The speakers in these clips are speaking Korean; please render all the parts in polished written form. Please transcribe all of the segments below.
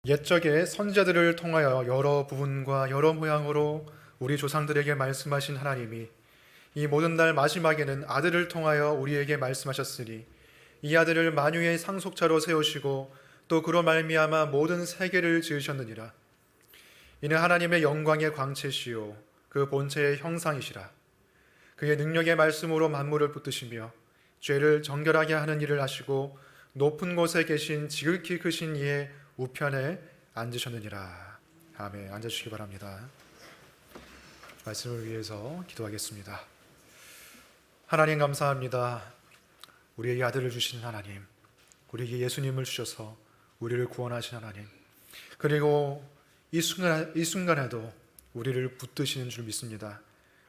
옛적에 선지자들을 통하여 여러 부분과 여러 모양으로 우리 조상들에게 말씀하신 하나님이 이 모든 날 마지막에는 아들을 통하여 우리에게 말씀하셨으니 이 아들을 만유의 상속자로 세우시고 또 그로 말미암아 모든 세계를 지으셨느니라. 이는 하나님의 영광의 광채시요 그 본체의 형상이시라. 그의 능력의 말씀으로 만물을 붙드시며 죄를 정결하게 하는 일을 하시고 높은 곳에 계신 지극히 크신 이의 우편에 앉으셨느니라. 아멘. 앉아주시기 바랍니다. 말씀을 위해서 기도하겠습니다. 하나님 감사합니다. 우리에게 아들을 주신 하나님, 우리에게 예수님을 주셔서 우리를 구원하신 하나님, 그리고 이 순간에도 우리를 붙드시는 줄 믿습니다.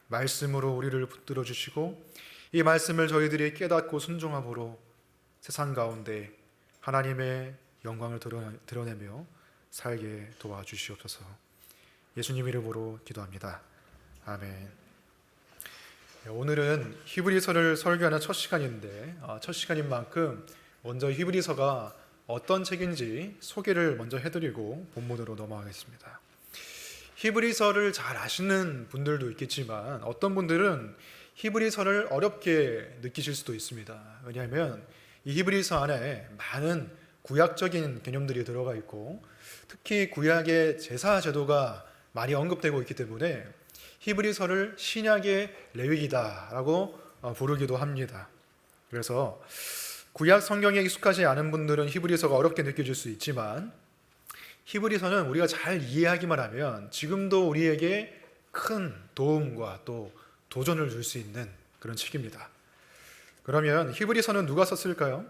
말씀으로 우리를 붙들어 주시고 이 말씀을 저희들이 깨닫고 순종함으로 세상 가운데 하나님의 영광을 드러내며 살게 도와주시옵소서. 예수님 이름으로 기도합니다. 아멘. 오늘은 히브리서를 설교하는 첫 시간인데 첫 시간인 만큼 먼저 히브리서가 어떤 책인지 소개를 먼저 해드리고 본문으로 넘어가겠습니다. 히브리서를 잘 아시는 분들도 있겠지만 어떤 분들은 히브리서를 어렵게 느끼실 수도 있습니다. 왜냐하면 이 히브리서 안에 많은 구약적인 개념들이 들어가 있고 특히 구약의 제사 제도가 많이 언급되고 있기 때문에 히브리서를 신약의 레위기다라고 부르기도 합니다. 그래서 구약 성경에 익숙하지 않은 분들은 히브리서가 어렵게 느껴질 수 있지만 히브리서는 우리가 잘 이해하기만 하면 지금도 우리에게 큰 도움과 또 도전을 줄 수 있는 그런 책입니다. 그러면 히브리서는 누가 썼을까요?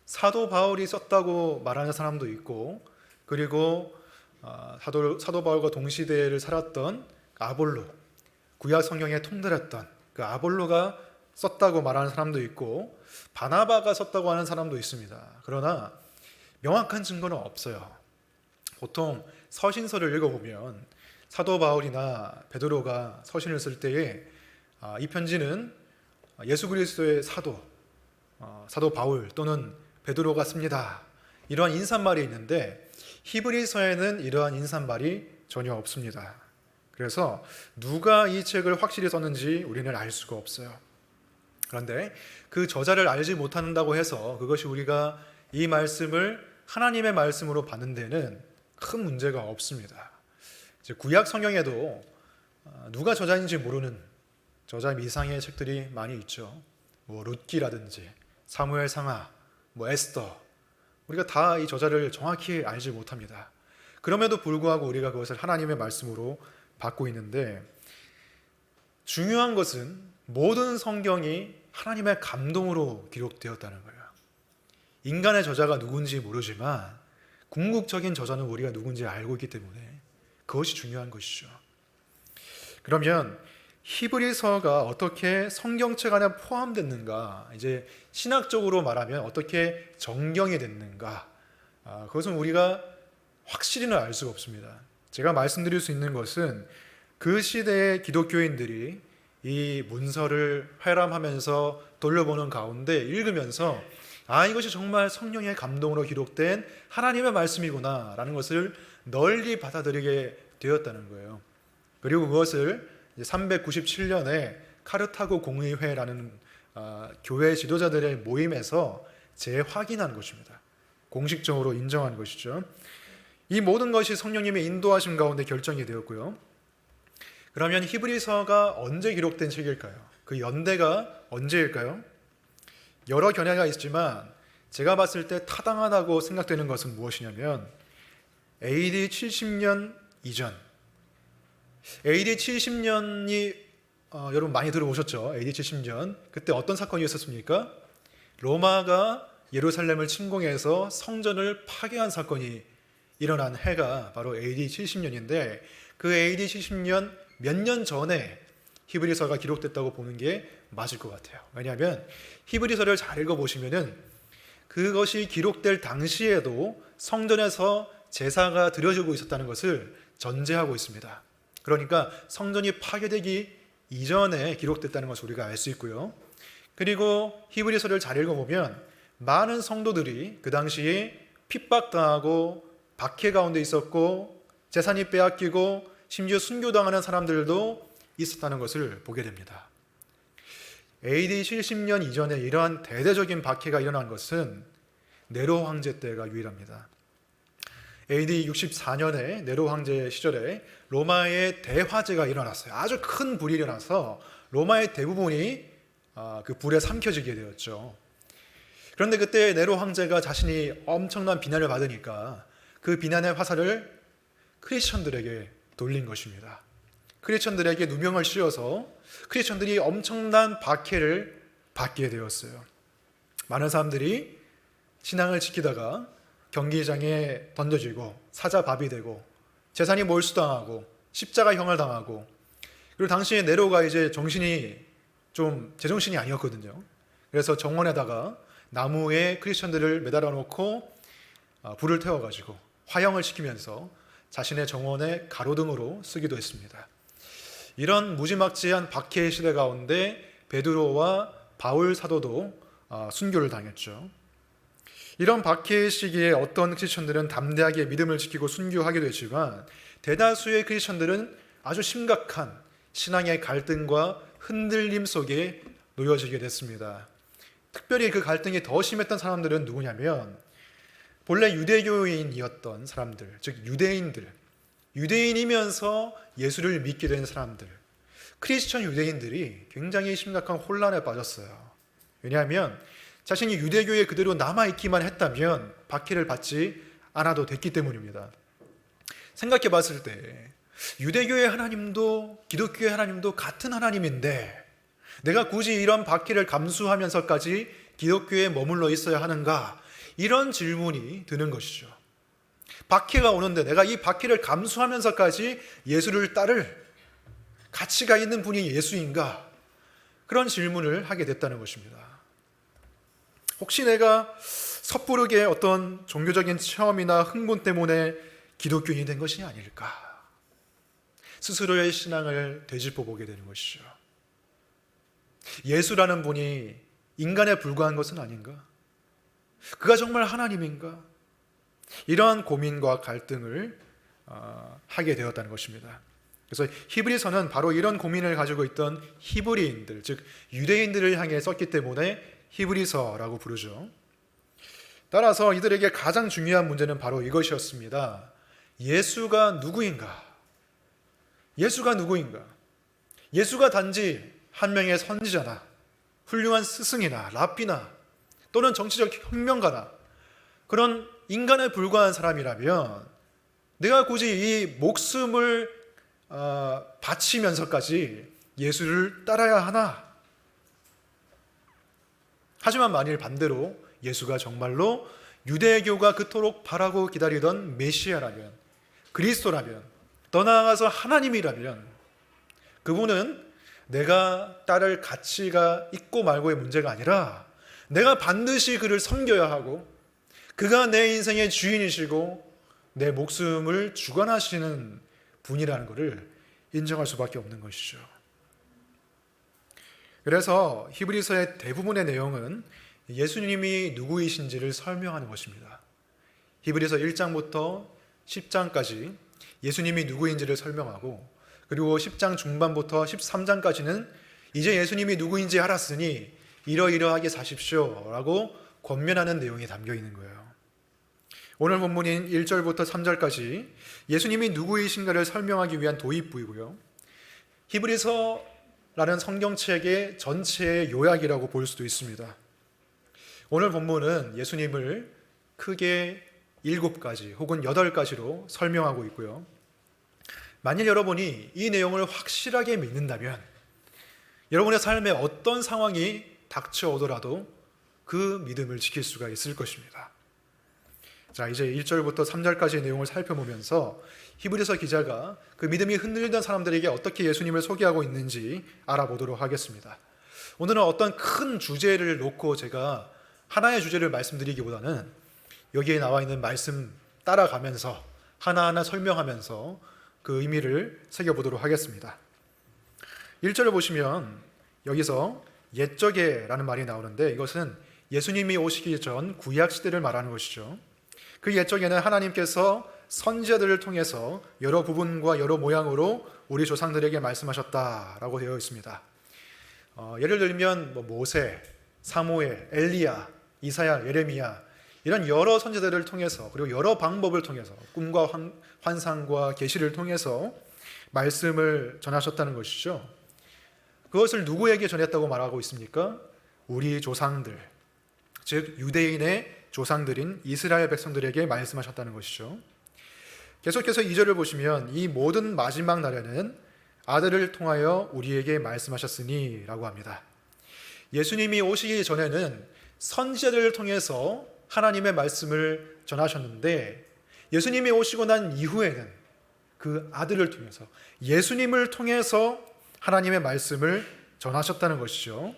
사도 바울이 썼다고 말하는 사람도 있고 그리고 사도 바울과 동시대를 살았던 아볼로, 구약 성경에 통달했던 그 아볼로가 썼다고 말하는 사람도 있고 바나바가 썼다고 하는 사람도 있습니다. 그러나 명확한 증거는 없어요. 보통 서신서를 읽어보면 사도 바울이나 베드로가 서신을 쓸 때에 이 편지는 예수 그리스도의 사도 바울 또는 베드로가 씁니다. 이러한 인사말이 있는데 히브리서에는 이러한 인사말이 전혀 없습니다. 그래서 누가 이 책을 확실히 썼는지 우리는 알 수가 없어요. 그런데 그 저자를 알지 못한다고 해서 그것이 우리가 이 말씀을 하나님의 말씀으로 받는 데는 큰 문제가 없습니다. 구약 성경에도 누가 저자인지 모르는 저자 미상의 책들이 많이 있죠. 룻기라든지 사무엘 상하, 에스더, 우리가 다 이 저자를 정확히 알지 못합니다. 그럼에도 불구하고 우리가 그것을 하나님의 말씀으로 받고 있는데 중요한 것은 모든 성경이 하나님의 감동으로 기록되었다는 거예요. 인간의 저자가 누군지 모르지만 궁극적인 저자는 우리가 누군지 알고 있기 때문에 그것이 중요한 것이죠. 그러면 히브리서가 어떻게 성경책 안에 포함됐는가, 이제 신학적으로 말하면 어떻게 정경이 됐는가, 그것은 우리가 확실히는 알 수가 없습니다. 제가 말씀드릴 수 있는 것은 그 시대의 기독교인들이 이 문서를 회람하면서 돌려보는 가운데 읽으면서 이것이 정말 성령의 감동으로 기록된 하나님의 말씀이구나 라는 것을 널리 받아들이게 되었다는 거예요. 그리고 그것을 397년에 카르타고 공의회라는 교회 지도자들의 모임에서 재확인한 것입니다. 공식적으로 인정한 것이죠. 이 모든 것이 성령님의 인도하심 가운데 결정이 되었고요. 그러면 히브리서가 언제 기록된 책일까요? 그 연대가 언제일까요? 여러 견해가 있지만 제가 봤을 때 타당하다고 생각되는 것은 무엇이냐면 AD 70년 이전, AD 70년이 여러분 많이 들어보셨죠? AD 70년 그때 어떤 사건이 있었습니까? 로마가 예루살렘을 침공해서 성전을 파괴한 사건이 일어난 해가 바로 AD 70년인데 그 AD 70년 몇 년 전에 히브리서가 기록됐다고 보는 게 맞을 것 같아요. 왜냐하면 히브리서를 잘 읽어보시면은 그것이 기록될 당시에도 성전에서 제사가 드려지고 있었다는 것을 전제하고 있습니다. 그러니까 성전이 파괴되기 이전에 기록됐다는 것을 우리가 알 수 있고요. 그리고 히브리서를 잘 읽어보면 많은 성도들이 그 당시에 핍박당하고 박해 가운데 있었고 재산이 빼앗기고 심지어 순교당하는 사람들도 있었다는 것을 보게 됩니다. AD 70년 이전에 이러한 대대적인 박해가 일어난 것은 네로 황제 때가 유일합니다. AD 64년에 네로 황제 시절에 로마의 대화재가 일어났어요. 아주 큰 불이 일어나서 로마의 대부분이 그 불에 삼켜지게 되었죠. 그런데 그때 네로 황제가 자신이 엄청난 비난을 받으니까 그 비난의 화살을 크리스천들에게 돌린 것입니다. 크리스천들에게 누명을 씌워서 크리스천들이 엄청난 박해를 받게 되었어요. 많은 사람들이 신앙을 지키다가 경기장에 던져지고 사자밥이 되고 재산이 몰수당하고 십자가형을 당하고, 그리고 당시에 네로가 이제 정신이 좀 제정신이 아니었거든요. 그래서 정원에다가 나무에 크리스천들을 매달아 놓고 불을 태워가지고 화형을 시키면서 자신의 정원의 가로등으로 쓰기도 했습니다. 이런 무지막지한 박해의 시대 가운데 베드로와 바울 사도도 순교를 당했죠. 이런 박해의 시기에 어떤 크리스천들은 담대하게 믿음을 지키고 순교하기도 했지만 대다수의 크리스천들은 아주 심각한 신앙의 갈등과 흔들림 속에 놓여지게 됐습니다. 특별히 그 갈등이 더 심했던 사람들은 누구냐면 본래 유대교인이었던 사람들, 즉 유대인이면서 예수를 믿게 된 사람들, 크리스천 유대인들이 굉장히 심각한 혼란에 빠졌어요. 왜냐하면 자신이 유대교에 그대로 남아있기만 했다면 박해를 받지 않아도 됐기 때문입니다. 생각해 봤을 때 유대교의 하나님도 기독교의 하나님도 같은 하나님인데 내가 굳이 이런 박해를 감수하면서까지 기독교에 머물러 있어야 하는가? 이런 질문이 드는 것이죠. 박해가 오는데 내가 이 박해를 감수하면서까지 예수를 따를 가치가 있는 분이 예수인가? 그런 질문을 하게 됐다는 것입니다. 혹시 내가 섣부르게 어떤 종교적인 체험이나 흥분 때문에 기독교인이 된 것이 아닐까? 스스로의 신앙을 되짚어 보게 되는 것이죠. 예수라는 분이 인간에 불과한 것은 아닌가? 그가 정말 하나님인가? 이러한 고민과 갈등을 하게 되었다는 것입니다. 그래서 히브리서는 바로 이런 고민을 가지고 있던 히브리인들, 즉 유대인들을 향해 썼기 때문에 히브리서라고 부르죠. 따라서 이들에게 가장 중요한 문제는 바로 이것이었습니다. 예수가 누구인가? 예수가 누구인가? 예수가 단지 한 명의 선지자나 훌륭한 스승이나 랍비나 또는 정치적 혁명가나 그런 인간에 불과한 사람이라면 내가 굳이 이 목숨을 바치면서까지 예수를 따라야 하나? 하지만 만일 반대로 예수가 정말로 유대교가 그토록 바라고 기다리던 메시아라면, 그리스도라면, 더 나아가서 하나님이라면 그분은 내가 따를 가치가 있고 말고의 문제가 아니라 내가 반드시 그를 섬겨야 하고 그가 내 인생의 주인이시고 내 목숨을 주관하시는 분이라는 것을 인정할 수밖에 없는 것이죠. 그래서 히브리서의 대부분의 내용은 예수님이 누구이신지를 설명하는 것입니다. 히브리서 1장부터 10장까지 예수님이 누구인지를 설명하고, 그리고 10장 중반부터 13장까지는 이제 예수님이 누구인지 알았으니 이러이러하게 사십시오 라고 권면하는 내용이 담겨 있는 거예요. 오늘 본문인 1절부터 3절까지 예수님이 누구이신가를 설명하기 위한 도입부이고요, 히브리서라는 성경책의 전체의 요약이라고 볼 수도 있습니다. 오늘 본문은 예수님을 크게 7가지 혹은 8가지로 설명하고 있고요. 만일 여러분이 이 내용을 확실하게 믿는다면 여러분의 삶에 어떤 상황이 닥쳐오더라도 그 믿음을 지킬 수가 있을 것입니다. 자, 이제 1절부터 3절까지의 내용을 살펴보면서 히브리서 기자가 그 믿음이 흔들리던 사람들에게 어떻게 예수님을 소개하고 있는지 알아보도록 하겠습니다. 오늘은 어떤 큰 주제를 놓고 제가 하나의 주제를 말씀드리기보다는 여기에 나와 있는 말씀 따라가면서 하나하나 설명하면서 그 의미를 새겨보도록 하겠습니다. 1절을 보시면 여기서 옛적에라는 말이 나오는데 이것은 예수님이 오시기 전 구약 시대를 말하는 것이죠. 그 옛적에는 하나님께서 선지자들을 통해서 여러 부분과 여러 모양으로 우리 조상들에게 말씀하셨다라고 되어 있습니다. 예를 들면 모세, 사무엘, 엘리야, 이사야, 예레미야 이런 여러 선지자들을 통해서 그리고 여러 방법을 통해서 꿈과 환상과 계시를 통해서 말씀을 전하셨다는 것이죠. 그것을 누구에게 전했다고 말하고 있습니까? 우리 조상들, 즉 유대인의 조상들인 이스라엘 백성들에게 말씀하셨다는 것이죠. 계속해서 2절을 보시면 이 모든 마지막 날에는 아들을 통하여 우리에게 말씀하셨으니 라고 합니다. 예수님이 오시기 전에는 선지자들을 통해서 하나님의 말씀을 전하셨는데 예수님이 오시고 난 이후에는 그 아들을 통해서 예수님을 통해서 하나님의 말씀을 전하셨다는 것이죠.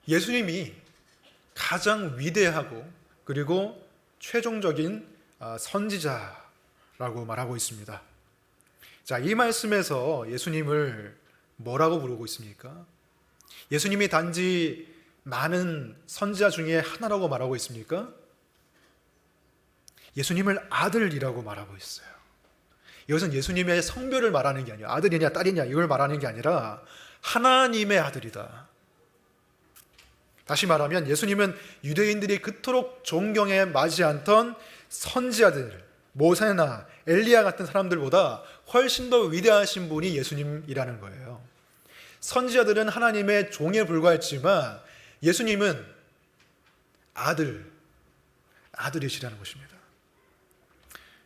예수님이 가장 위대하고 그리고 최종적인 선지자라고 말하고 있습니다. 자, 이 말씀에서 예수님을 뭐라고 부르고 있습니까? 예수님이 단지 많은 선지자 중에 하나라고 말하고 있습니까? 예수님을 아들이라고 말하고 있어요. 이것은 예수님의 성별을 말하는 게 아니라 아들이냐 딸이냐 이걸 말하는 게 아니라 하나님의 아들이다. 다시 말하면 예수님은 유대인들이 그토록 존경에 맞지 않던 선지자들, 모세나 엘리야 같은 사람들보다 훨씬 더 위대하신 분이 예수님이라는 거예요. 선지자들은 하나님의 종에 불과했지만 예수님은 아들이시라는 것입니다.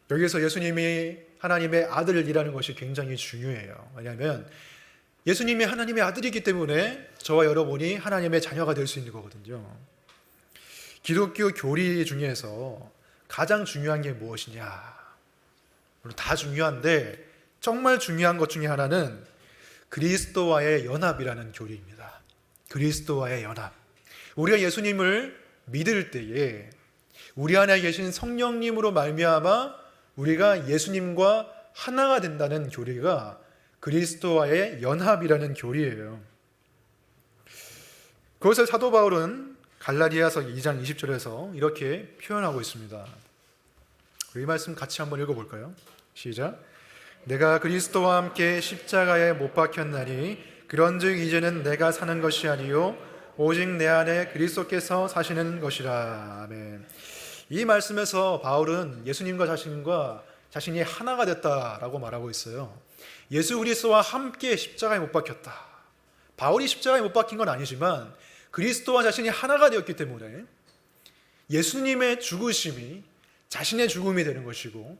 여기서 예수님이 하나님의 아들이라는 것이 굉장히 중요해요. 왜냐하면 예수님이 하나님의 아들이기 때문에 저와 여러분이 하나님의 자녀가 될 수 있는 거거든요. 기독교 교리 중에서 가장 중요한 게 무엇이냐? 물론 다 중요한데 정말 중요한 것 중에 하나는 그리스도와의 연합이라는 교리입니다. 그리스도와의 연합. 우리가 예수님을 믿을 때에 우리 안에 계신 성령님으로 말미암아 우리가 예수님과 하나가 된다는 교리가 그리스도와의 연합이라는 교리예요. 그것을 사도 바울은 갈라디아서 2장 20절에서 이렇게 표현하고 있습니다. 이 말씀 같이 한번 읽어볼까요? 시작. 내가 그리스도와 함께 십자가에 못 박혔나니 그런즉 이제는 내가 사는 것이 아니요 오직 내 안에 그리스도께서 사시는 것이라. 아멘. 이 말씀에서 바울은 예수님과 자신이 하나가 됐다라고 말하고 있어요. 예수 그리스도와 함께 십자가에 못 박혔다. 바울이 십자가에 못 박힌 건 아니지만 그리스도와 자신이 하나가 되었기 때문에 예수님의 죽으심이 자신의 죽음이 되는 것이고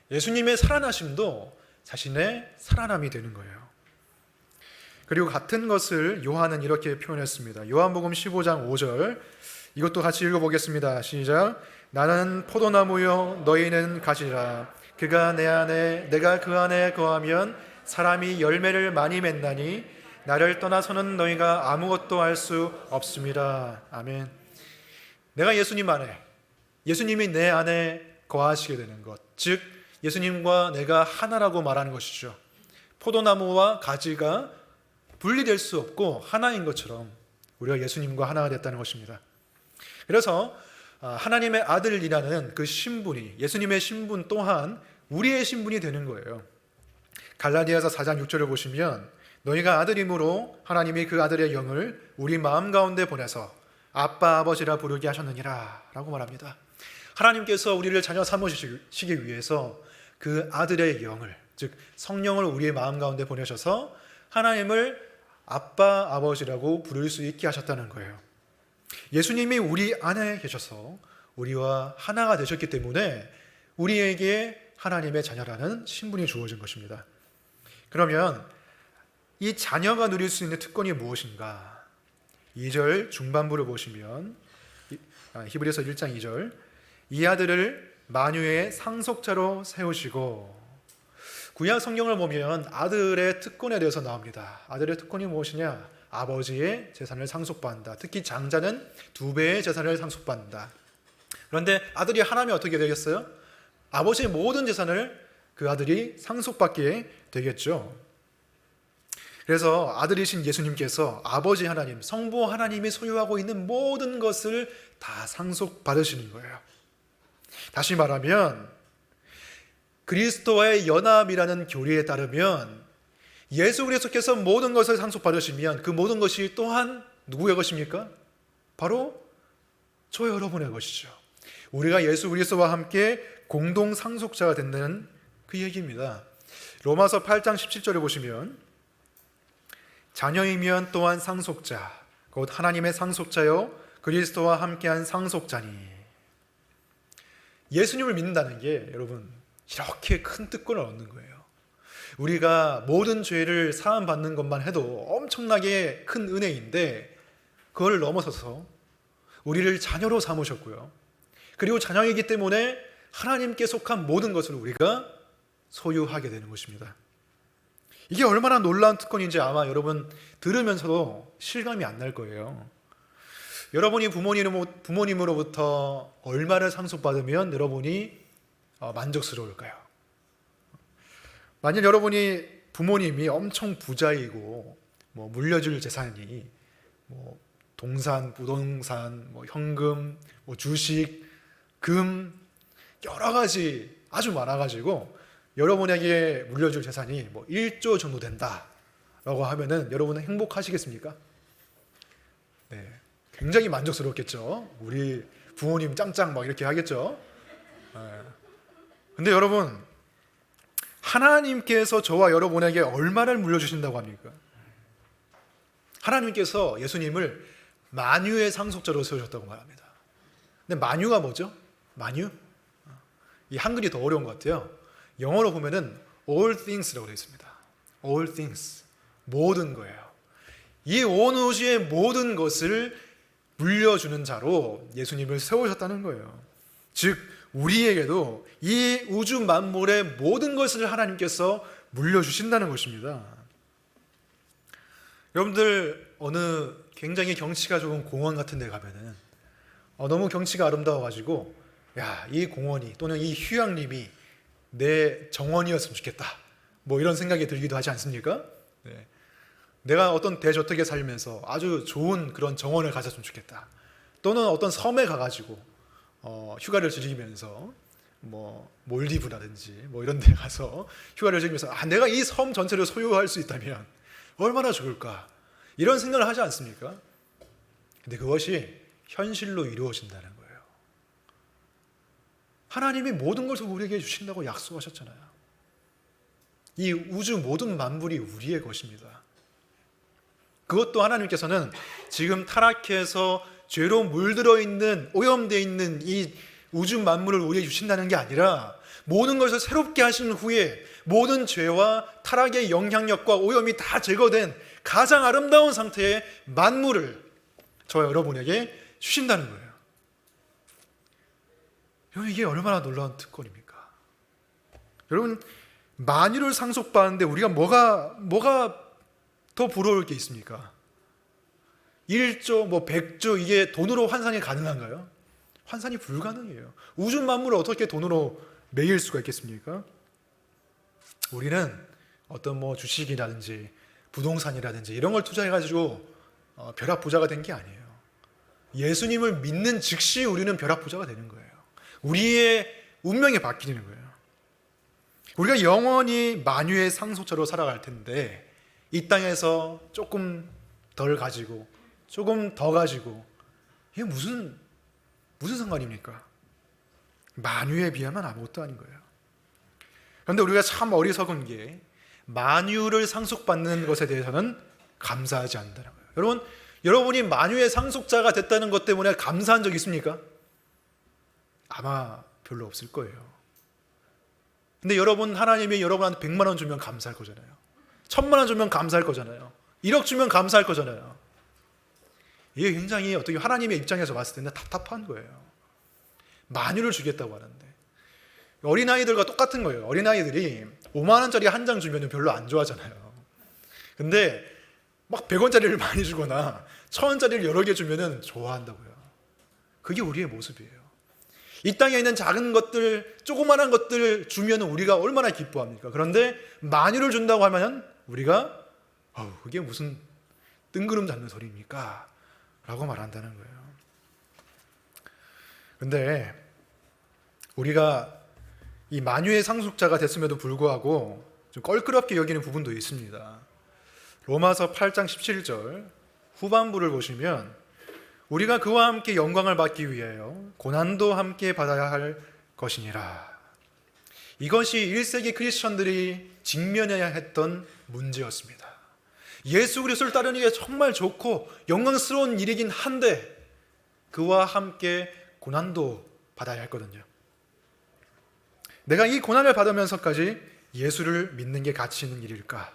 예수님의 살아나심도 자신의 살아남이 되는 거예요. 그리고 같은 것을 요한은 이렇게 표현했습니다. 요한복음 15장 5절 이것도 같이 읽어보겠습니다. 시작. 나는 포도나무요 너희는 가지라. 그가 내 안에 내가 그 안에 거하면 사람이 열매를 많이 맺나니 나를 떠나서는 너희가 아무것도 할 수 없습니다. 아멘. 내가 예수님 안에, 예수님이 내 안에 거하시게 되는 것, 즉 예수님과 내가 하나라고 말하는 것이죠. 포도나무와 가지가 분리될 수 없고 하나인 것처럼 우리가 예수님과 하나가 됐다는 것입니다. 그래서 하나님의 아들이라는 그 신분이, 예수님의 신분 또한 우리의 신분이 되는 거예요. 갈라디아서 4장 6절을 보시면 너희가 아들임으로 하나님이 그 아들의 영을 우리 마음 가운데 보내서 아빠 아버지라 부르게 하셨느니라 라고 말합니다. 하나님께서 우리를 자녀 삼으시기 위해서 그 아들의 영을, 즉 성령을 우리의 마음 가운데 보내셔서 하나님을 아빠 아버지라고 부를 수 있게 하셨다는 거예요. 예수님이 우리 안에 계셔서 우리와 하나가 되셨기 때문에 우리에게 하나님의 자녀라는 신분이 주어진 것입니다. 그러면 이 자녀가 누릴 수 있는 특권이 무엇인가? 2절 중반부를 보시면 히브리서 1장 2절 이 아들을 만유의 상속자로 세우시고, 구약 성경을 보면 아들의 특권에 대해서 나옵니다. 아들의 특권이 무엇이냐? 아버지의 재산을 상속받는다. 특히 장자는 2배의 재산을 상속받는다. 그런데 아들이 하나면 어떻게 되겠어요? 아버지의 모든 재산을 그 아들이 상속받게 되겠죠. 그래서 아들이신 예수님께서 아버지 하나님, 성부 하나님이 소유하고 있는 모든 것을 다 상속받으시는 거예요. 다시 말하면 그리스도와의 연합이라는 교리에 따르면 예수 그리스도께서 모든 것을 상속받으시면 그 모든 것이 또한 누구의 것입니까? 바로 저 여러분의 것이죠. 우리가 예수 그리스도와 함께 공동 상속자가 된다는 그 얘기입니다. 로마서 8장 17절에 보시면 자녀이면 또한 상속자, 곧 하나님의 상속자요 그리스도와 함께한 상속자니. 예수님을 믿는다는 게 여러분 이렇게 큰 특권을 얻는 거예요. 우리가 모든 죄를 사함받는 것만 해도 엄청나게 큰 은혜인데 그걸 넘어서서 우리를 자녀로 삼으셨고요. 그리고 자녀이기 때문에 하나님께 속한 모든 것을 우리가 소유하게 되는 것입니다. 이게 얼마나 놀라운 특권인지 아마 여러분 들으면서도 실감이 안 날 거예요. 여러분이 부모님으로부터 얼마를 상속받으면 여러분이 만족스러울까요? 만약 여러분이 부모님이 엄청 부자이고 물려줄 재산이 동산, 부동산, 현금, 주식, 금 여러 가지 아주 많아가지고 여러분에게 물려줄 재산이 1조 정도 된다라고 하면은 여러분은 행복하시겠습니까? 네, 굉장히 만족스럽겠죠. 우리 부모님 짱짱 이렇게 하겠죠. 근데 여러분 하나님께서 저와 여러분에게 얼마를 물려주신다고 합니까? 하나님께서 예수님을 만유의 상속자로 세우셨다고 말합니다. 근데 만유가 뭐죠? 만유? 이 한글이 더 어려운 것 같아요. 영어로 보면은 all things라고 되어 있습니다. all things, 모든 거예요. 이 온 우주의 모든 것을 물려주는 자로 예수님을 세우셨다는 거예요. 즉 우리에게도 이 우주 만물의 모든 것을 하나님께서 물려주신다는 것입니다. 여러분들 어느 굉장히 경치가 좋은 공원 같은 데 가면은 너무 경치가 아름다워가지고 이 공원이 또는 이 휴양림이 내 정원이었으면 좋겠다 이런 생각이 들기도 하지 않습니까? 네. 내가 어떤 대저택에 살면서 아주 좋은 그런 정원을 가졌으면 좋겠다. 또는 어떤 섬에 가가지고 휴가를 즐기면서 몰디브라든지 이런 데 가서 휴가를 즐기면서 내가 이 섬 전체를 소유할 수 있다면 얼마나 좋을까 이런 생각을 하지 않습니까? 근데 그것이 현실로 이루어진다는 거예요. 하나님이 모든 것을 우리에게 주신다고 약속하셨잖아요. 이 우주 모든 만물이 우리의 것입니다. 그것도 하나님께서는 지금 타락해서 죄로 물들어 있는 오염되어 있는 이 우주 만물을 우리에게 주신다는 게 아니라 모든 것을 새롭게 하신 후에 모든 죄와 타락의 영향력과 오염이 다 제거된 가장 아름다운 상태의 만물을 저와 여러분에게 주신다는 거예요. 여러분 이게 얼마나 놀라운 특권입니까? 여러분 만유를 상속받는데 우리가 뭐가 더 부러울 게 있습니까? 1조, 100조 이게 돈으로 환산이 가능한가요? 환산이 불가능해요. 우주 만물을 어떻게 돈으로 매길 수가 있겠습니까? 우리는 어떤 주식이라든지 부동산이라든지 이런 걸 투자해가지고 벼락부자가 된 게 아니에요. 예수님을 믿는 즉시 우리는 벼락부자가 되는 거예요. 우리의 운명이 바뀌는 거예요. 우리가 영원히 만유의 상속자로 살아갈 텐데 이 땅에서 조금 덜 가지고 조금 더 가지고 이게 무슨 상관입니까? 만유에 비하면 아무것도 아닌 거예요. 그런데 우리가 참 어리석은 게 만유를 상속받는 것에 대해서는 감사하지 않는다는 거예요. 여러분이 만유의 상속자가 됐다는 것 때문에 감사한 적 있습니까? 아마 별로 없을 거예요. 근데 하나님이 여러분한테 100만 원 주면 감사할 거잖아요. 1000만 원 주면 감사할 거잖아요. 1억 주면 감사할 거잖아요. 이게 굉장히 어떻게 하나님의 입장에서 봤을 때는 답답한 거예요. 만유를 주겠다고 하는데 어린아이들과 똑같은 거예요. 어린아이들이 5만 원짜리 한 장 주면 별로 안 좋아하잖아요. 근데 100원짜리를 많이 주거나 1000원짜리를 여러 개 주면 좋아한다고요. 그게 우리의 모습이에요. 이 땅에 있는 작은 것들, 조그만한 것들 주면 우리가 얼마나 기뻐합니까? 그런데 만유를 준다고 하면 우리가 그게 무슨 뜬구름 잡는 소리입니까? 라고 말한다는 거예요. 근데 우리가 이 만유의 상속자가 됐음에도 불구하고 좀 껄끄럽게 여기는 부분도 있습니다. 로마서 8장 17절 후반부를 보시면 우리가 그와 함께 영광을 받기 위하여 고난도 함께 받아야 할 것이니라. 이것이 1세기 크리스천들이 직면해야 했던 문제였습니다. 예수 그리스도를 따르는 게 정말 좋고 영광스러운 일이긴 한데 그와 함께 고난도 받아야 했거든요. 내가 이 고난을 받으면서까지 예수를 믿는 게 가치 있는 일일까?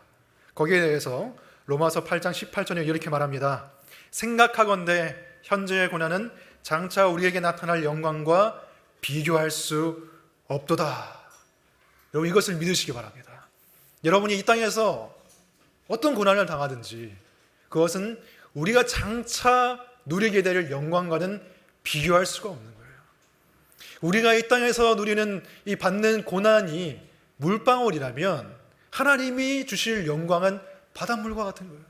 거기에 대해서 로마서 8장 18절에 이렇게 말합니다. 생각하건대 현재의 고난은 장차 우리에게 나타날 영광과 비교할 수 없도다. 여러분 이것을 믿으시기 바랍니다. 여러분이 이 땅에서 어떤 고난을 당하든지 그것은 우리가 장차 누리게 될 영광과는 비교할 수가 없는 거예요. 우리가 이 땅에서 누리는 이 받는 고난이 물방울이라면 하나님이 주실 영광은 바닷물과 같은 거예요.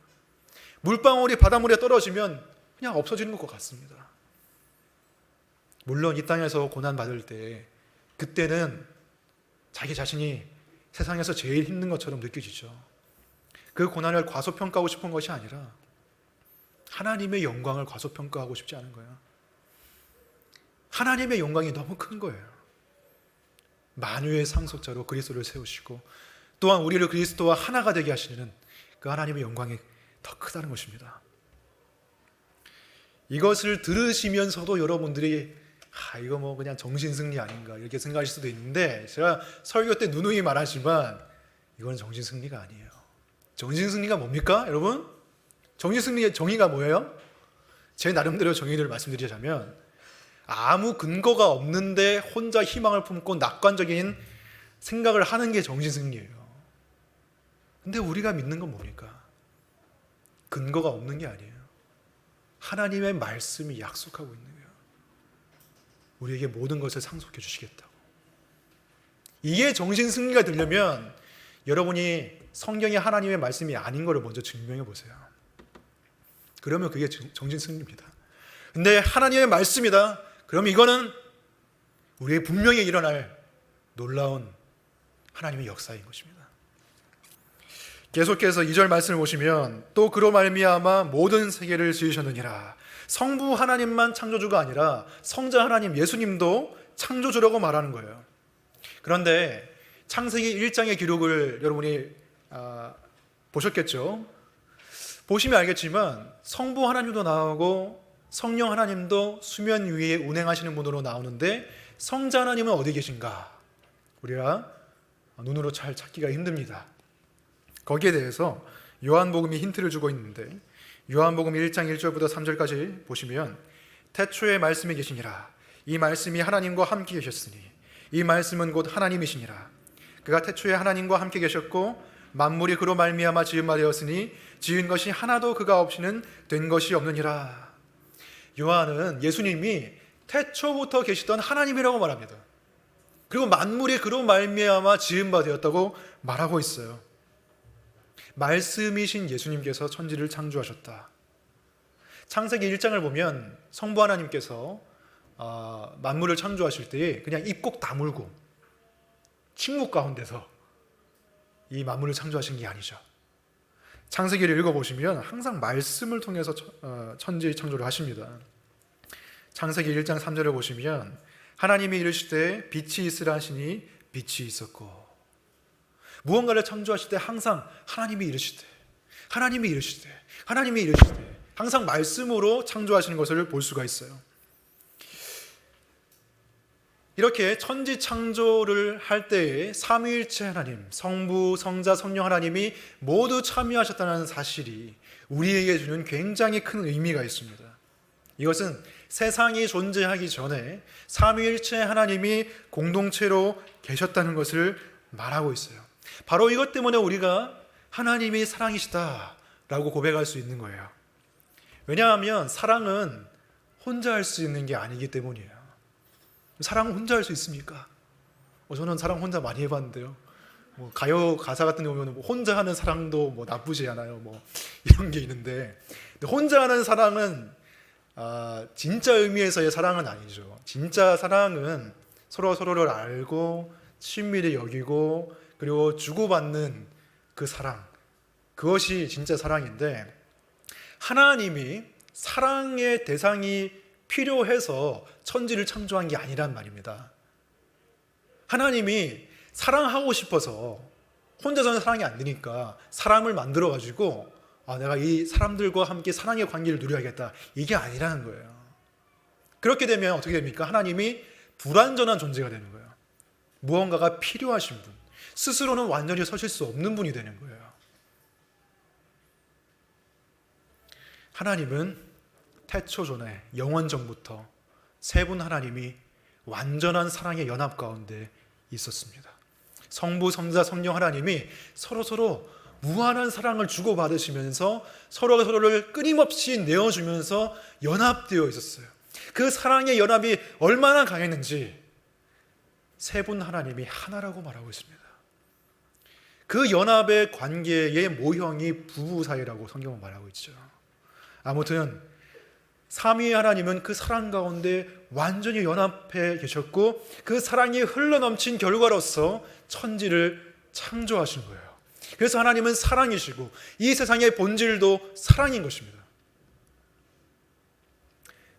물방울이 바닷물에 떨어지면 그냥 없어지는 것 같습니다. 물론 이 땅에서 고난 받을 때 그때는 자기 자신이 세상에서 제일 힘든 것처럼 느껴지죠. 그 고난을 과소평가하고 싶은 것이 아니라 하나님의 영광을 과소평가하고 싶지 않은 거예요. 하나님의 영광이 너무 큰 거예요. 만유의 상속자로 그리스도를 세우시고 또한 우리를 그리스도와 하나가 되게 하시는 그 하나님의 영광이 더 크다는 것입니다. 이것을 들으시면서도 여러분들이 이거 뭐 그냥 정신승리 아닌가 이렇게 생각하실 수도 있는데 제가 설교 때 누누이 말하지만 이건 정신승리가 아니에요. 정신승리가 뭡니까 여러분? 정신승리의 정의가 뭐예요? 제 나름대로 정의를 말씀드리자면 아무 근거가 없는데 혼자 희망을 품고 낙관적인 생각을 하는 게 정신승리예요. 근데 우리가 믿는 건 뭡니까? 근거가 없는 게 아니에요. 하나님의 말씀이 약속하고 있는 거예요. 우리에게 모든 것을 상속해 주시겠다고. 이게 정신승리가 되려면 여러분이 성경이 하나님의 말씀이 아닌 것을 먼저 증명해 보세요. 그러면 그게 정신승리입니다. 근데 하나님의 말씀이다. 그러면 이거는 우리의 분명히 일어날 놀라운 하나님의 역사인 것입니다. 계속해서 2절 말씀을 보시면 또 그로 말미암아 모든 세계를 지으셨느니라. 성부 하나님만 창조주가 아니라 성자 하나님 예수님도 창조주라고 말하는 거예요. 그런데 창세기 1장의 기록을 여러분이 보셨겠죠? 보시면 알겠지만 성부 하나님도 나오고 성령 하나님도 수면 위에 운행하시는 분으로 나오는데 성자 하나님은 어디 계신가? 우리가 눈으로 잘 찾기가 힘듭니다. 거기에 대해서 요한복음이 힌트를 주고 있는데 요한복음 1장 1절부터 3절까지 보시면 태초에 말씀이 계시니라. 이 말씀이 하나님과 함께 계셨으니 이 말씀은 곧 하나님이시니라. 그가 태초에 하나님과 함께 계셨고 만물이 그로 말미암아 지은 바 되었으니 지은 것이 하나도 그가 없이는 된 것이 없느니라. 요한은 예수님이 태초부터 계시던 하나님이라고 말합니다. 그리고 만물이 그로 말미암아 지은 바 되었다고 말하고 있어요. 말씀이신 예수님께서 천지를 창조하셨다. 창세기 1장을 보면 성부 하나님께서 만물을 창조하실 때 그냥 입꼭 다물고 침묵 가운데서 이 만물을 창조하신 게 아니죠. 창세기를 읽어보시면 항상 말씀을 통해서 천지 창조를 하십니다. 창세기 1장 3절을 보시면 하나님이 이르시되 빛이 있으라 하시니 빛이 있었고, 무언가를 창조하실 때 항상 하나님이 이르시되 항상 말씀으로 창조하시는 것을 볼 수가 있어요. 이렇게 천지 창조를 할 때에 삼위일체 하나님, 성부, 성자, 성령 하나님이 모두 참여하셨다는 사실이 우리에게 주는 굉장히 큰 의미가 있습니다. 이것은 세상이 존재하기 전에 삼위일체 하나님이 공동체로 계셨다는 것을 말하고 있어요. 바로 이것 때문에 우리가 하나님이 사랑이시다라고 고백할 수 있는 거예요. 왜냐하면 사랑은 혼자 할 수 있는 게 아니기 때문이에요. 사랑은 혼자 할 수 있습니까? 저는 사랑 혼자 많이 해봤는데요. 가요 가사 같은 데 보면 혼자 하는 사랑도 나쁘지 않아요. 이런 게 있는데, 혼자 하는 사랑은 진짜 의미에서의 사랑은 아니죠. 진짜 사랑은 서로를 알고 친밀히 여기고 그리고 주고받는 그 사랑, 그것이 진짜 사랑인데, 하나님이 사랑의 대상이 필요해서 천지를 창조한 게 아니란 말입니다. 하나님이 사랑하고 싶어서 혼자서는 사랑이 안 되니까 사람을 만들어 가지고 내가 이 사람들과 함께 사랑의 관계를 누려야겠다, 이게 아니라는 거예요. 그렇게 되면 어떻게 됩니까? 하나님이 불완전한 존재가 되는 거예요. 무언가가 필요하신 분, 스스로는 완전히 서실 수 없는 분이 되는 거예요. 하나님은 태초전에 영원전부터 세 분 하나님이 완전한 사랑의 연합 가운데 있었습니다. 성부, 성자, 성령 하나님이 서로 무한한 사랑을 주고받으시면서 서로가 서로를 끊임없이 내어주면서 연합되어 있었어요. 그 사랑의 연합이 얼마나 강했는지 세 분 하나님이 하나라고 말하고 있습니다. 그 연합의 관계의 모형이 부부 사이라고 성경은 말하고 있죠. 아무튼 삼위의 하나님은 그 사랑 가운데 완전히 연합해 계셨고, 그 사랑이 흘러넘친 결과로서 천지를 창조하신 거예요. 그래서 하나님은 사랑이시고 이 세상의 본질도 사랑인 것입니다.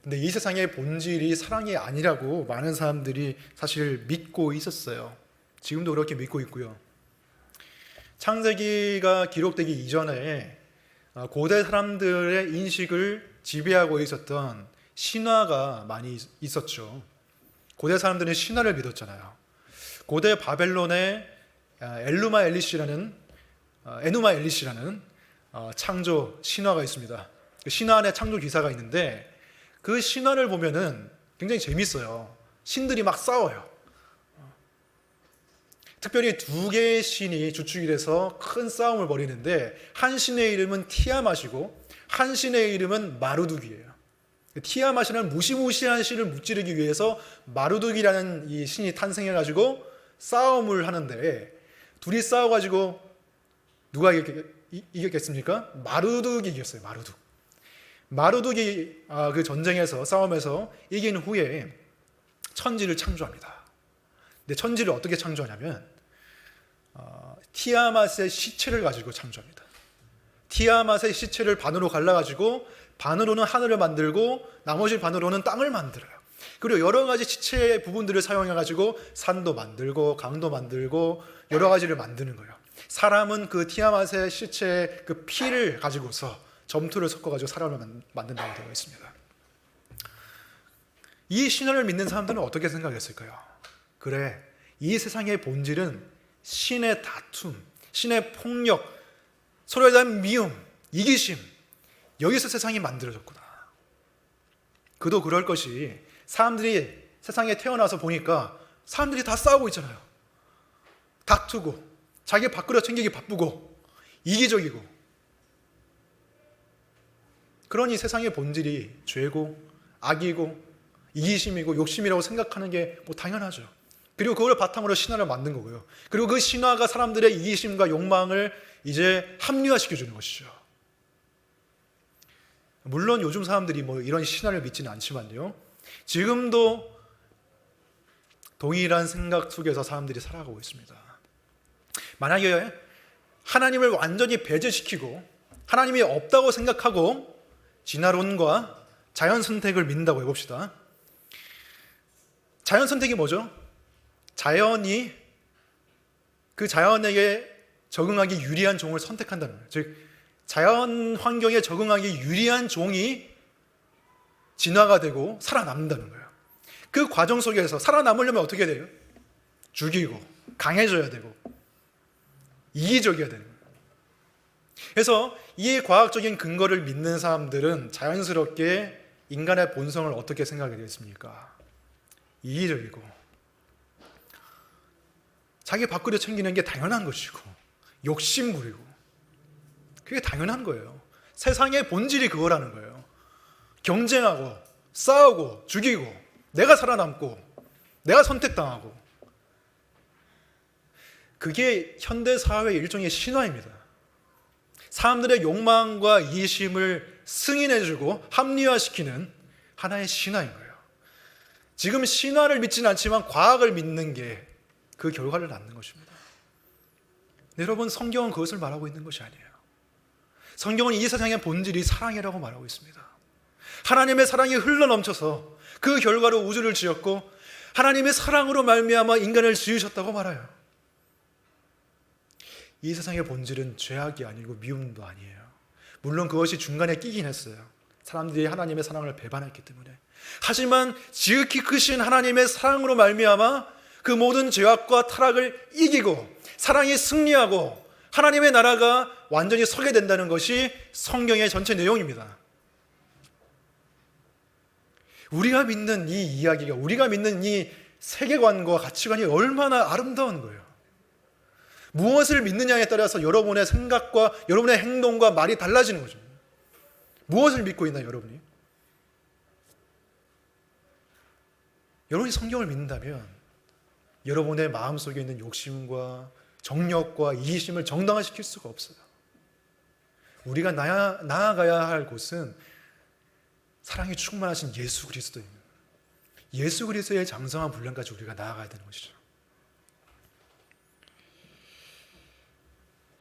근데 이 세상의 본질이 사랑이 아니라고 많은 사람들이 사실 믿고 있었어요. 지금도 그렇게 믿고 있고요. 창세기가 기록되기 이전에 고대 사람들의 인식을 지배하고 있었던 신화가 많이 있었죠. 고대 사람들은 신화를 믿었잖아요. 고대 바벨론의 에누마 엘리시라는 창조 신화가 있습니다. 그 신화 안에 창조 기사가 있는데, 그 신화를 보면은 굉장히 재밌어요. 신들이 막 싸워요. 특별히 두 개의 신이 주축이 돼서 큰 싸움을 벌이는데, 한 신의 이름은 티아맛이고 한 신의 이름은 마루둑이에요. 티아맛이라는 무시무시한 신을 무찌르기 위해서 마루둑이라는 이 신이 탄생해가지고 싸움을 하는데, 둘이 싸워가지고 누가 이겼겠습니까? 마루둑이 이겼어요. 마루둑이 그 전쟁에서, 싸움에서 이긴 후에 천지를 창조합니다. 근데 천지를 어떻게 창조하냐면 티아맛의 시체를 가지고 창조합니다. 티아맛의 시체를 반으로 갈라가지고 반으로는 하늘을 만들고 나머지 반으로는 땅을 만들어요. 그리고 여러 가지 시체의 부분들을 사용해가지고 산도 만들고 강도 만들고 여러 가지를 만드는 거예요. 사람은 그 티아맛의 시체의 그 피를 가지고서 점토를 섞어가지고 사람을 만든다고 되어 있습니다. 이 신화를 믿는 사람들은 어떻게 생각했을까요? 그래, 이 세상의 본질은 신의 다툼, 신의 폭력, 서로에 대한 미움, 이기심, 여기서 세상이 만들어졌구나. 그도 그럴 것이, 사람들이 세상에 태어나서 보니까 사람들이 다 싸우고 있잖아요. 다투고 자기 밥그릇 챙기기 바쁘고 이기적이고, 그러니 세상의 본질이 죄고 악이고 이기심이고 욕심이라고 생각하는 게 당연하죠. 그리고 그걸 바탕으로 신화를 만든 거고요. 그리고 그 신화가 사람들의 이기심과 욕망을 이제 합리화시켜주는 것이죠. 물론 요즘 사람들이 이런 신화를 믿지는 않지만요, 지금도 동일한 생각 속에서 사람들이 살아가고 있습니다. 만약에 하나님을 완전히 배제시키고 하나님이 없다고 생각하고 진화론과 자연 선택을 믿는다고 해봅시다. 자연 선택이 뭐죠? 자연이 그 자연에게 적응하기 유리한 종을 선택한다는 거예요. 즉 자연 환경에 적응하기 유리한 종이 진화가 되고 살아남는다는 거예요. 그 과정 속에서 살아남으려면 어떻게 돼요? 죽이고 강해져야 되고 이기적이어야 되는 거예요. 그래서 이 과학적인 근거를 믿는 사람들은 자연스럽게 인간의 본성을 어떻게 생각하게 되겠습니까? 이기적이고 자기 밥그릇 챙기는 게 당연한 것이고 욕심 부리고, 그게 당연한 거예요. 세상의 본질이 그거라는 거예요. 경쟁하고 싸우고 죽이고 내가 살아남고 내가 선택당하고, 그게 현대사회의 일종의 신화입니다. 사람들의 욕망과 이기심을 승인해주고 합리화시키는 하나의 신화인 거예요. 지금 신화를 믿지는 않지만 과학을 믿는 게 그 결과를 낳는 것입니다. 여러분, 성경은 그것을 말하고 있는 것이 아니에요. 성경은 이 세상의 본질이 사랑이라고 말하고 있습니다. 하나님의 사랑이 흘러넘쳐서 그 결과로 우주를 지었고 하나님의 사랑으로 말미암아 인간을 지으셨다고 말해요. 이 세상의 본질은 죄악이 아니고 미움도 아니에요. 물론 그것이 중간에 끼긴 했어요. 사람들이 하나님의 사랑을 배반했기 때문에. 하지만 지극히 크신 하나님의 사랑으로 말미암아 그 모든 죄악과 타락을 이기고 사랑이 승리하고 하나님의 나라가 완전히 서게 된다는 것이 성경의 전체 내용입니다. 우리가 믿는 이 이야기가, 우리가 믿는 이 세계관과 가치관이 얼마나 아름다운 거예요. 무엇을 믿느냐에 따라서 여러분의 생각과 여러분의 행동과 말이 달라지는 거죠. 무엇을 믿고 있나요, 여러분이? 여러분이 성경을 믿는다면 여러분의 마음속에 있는 욕심과 정력과 이기심을 정당화시킬 수가 없어요. 우리가 나아가야 할 곳은 사랑이 충만하신 예수 그리스도입니다. 예수 그리스도의 장성한 분량까지 우리가 나아가야 되는 것이죠.